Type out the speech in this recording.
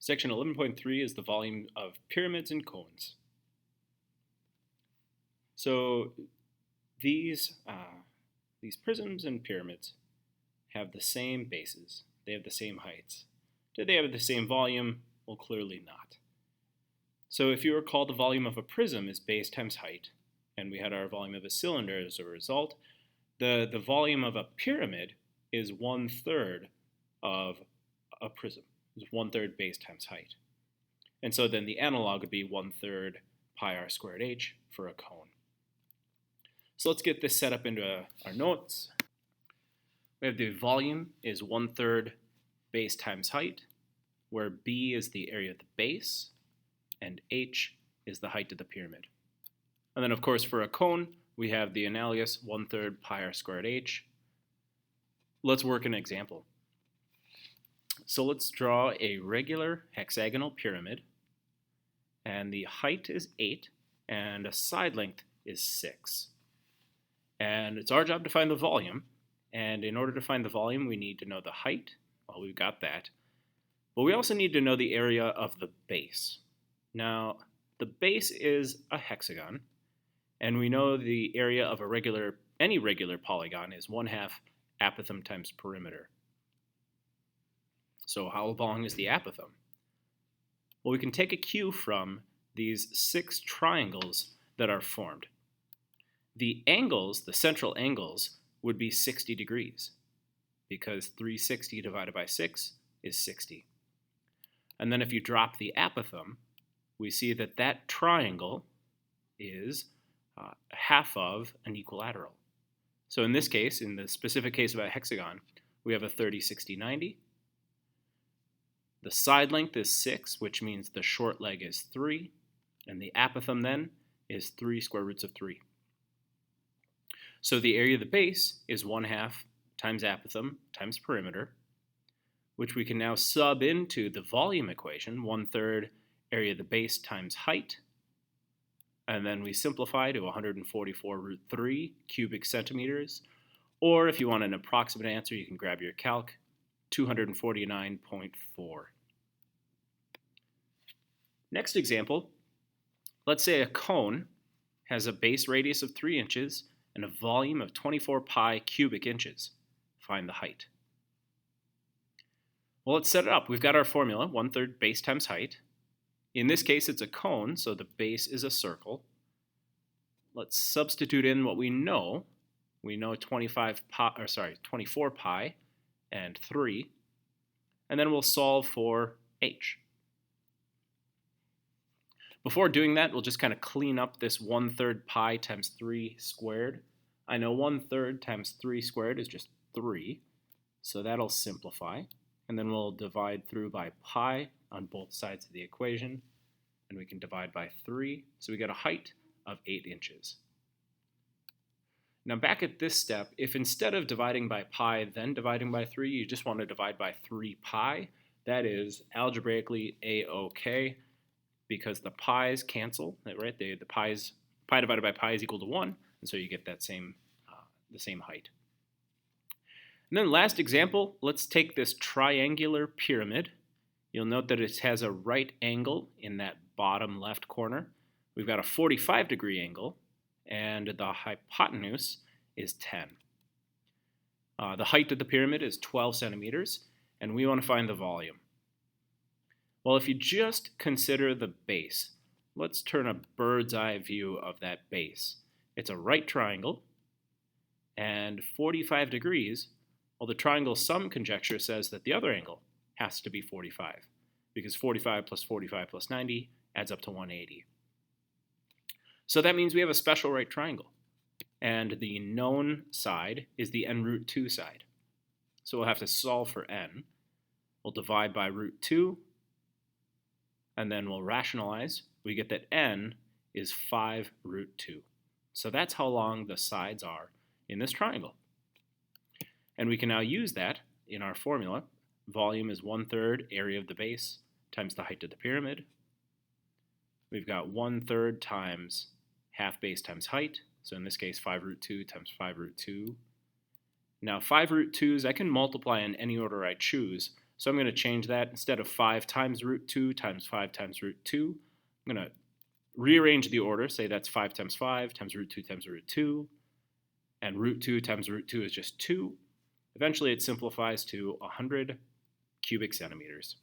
Section 11.3 is the volume of pyramids and cones. So these prisms and pyramids have the same bases. They have the same heights. Do they have the same volume? Well, clearly not. So if you recall, the volume of a prism is base times height, and we had our volume of a cylinder as a result. The volume of a pyramid is 1/3 of a prism. It's 1/3 base times height. And so then the analog would be 1/3 pi r squared h for a cone. So let's get this set up into our notes. We have the volume is 1/3 base times height, where b is the area of the base, and h is the height of the pyramid. And then, of course, for a cone, we have the analogous 1/3 pi r squared h. Let's work an example. So let's draw a regular hexagonal pyramid, and the height is 8, and a side length is 6. And it's our job to find the volume, and in order to find the volume, we need to know the height. Well, we've got that. But we also need to know the area of the base. Now, the base is a hexagon, and we know the area of any regular polygon is 1/2 apothem times perimeter. So how long is the apothem? Well, we can take a cue from these 6 triangles that are formed. The angles, the central angles, would be 60 degrees because 360 divided by 6 is 60. And then if you drop the apothem, we see that that triangle is half of an equilateral. So in this case, in the specific case of a hexagon, we have a 30, 60, 90. The side length is 6, which means the short leg is 3, and the apothem then is 3 square roots of 3. So the area of the base is 1/2 times apothem times perimeter, which we can now sub into the volume equation, 1/3 area of the base times height, and then we simplify to 144 root 3 cubic centimeters, or if you want an approximate answer, you can grab your calc, 249.4. Next example, let's say a cone has a base radius of 3 inches and a volume of 24 pi cubic inches. Find the height. Well, let's set it up. We've got our formula, 1/3 base times height. In this case, it's a cone, so the base is a circle. Let's substitute in what we know. We know 24 pi and 3, and then we'll solve for h. Before doing that, we'll just kind of clean up this 1/3 pi times 3 squared. I know 1/3 times 3 squared is just 3, so that'll simplify. And then we'll divide through by pi on both sides of the equation, and we can divide by 3, so we get a height of 8 inches. Now back at this step, if instead of dividing by pi then dividing by 3, you just want to divide by 3 pi, that is algebraically a-okay, because the pi's cancel, right? Pi divided by pi is equal to 1, and so you get that the same height. And then last example, let's take this triangular pyramid. You'll note that it has a right angle in that bottom left corner. We've got a 45-degree angle, and the hypotenuse is 10. The height of the pyramid is 12 centimeters, and we want to find the volume. Well, if you just consider the base, let's turn a bird's eye view of that base. It's a right triangle, and 45 degrees, well, the triangle sum conjecture says that the other angle has to be 45, because 45 plus 45 plus 90 adds up to 180. So that means we have a special right triangle, and the known side is the n root 2 side. So we'll have to solve for n. We'll divide by root 2, and then we'll rationalize. We get that n is 5 root 2. So that's how long the sides are in this triangle. And we can now use that in our formula. Volume is 1/3 area of the base times the height of the pyramid. We've got 1/3 times half base times height. So in this case, 5 root 2 times 5 root 2. Now 5 root 2's I can multiply in any order I choose, So I'm going to change that. Instead of 5 times root 2 times 5 times root 2, I'm going to rearrange the order, say that's 5 times 5 times root 2 times root 2, and root 2 times root 2 is just 2. Eventually it simplifies to 100 cubic centimeters.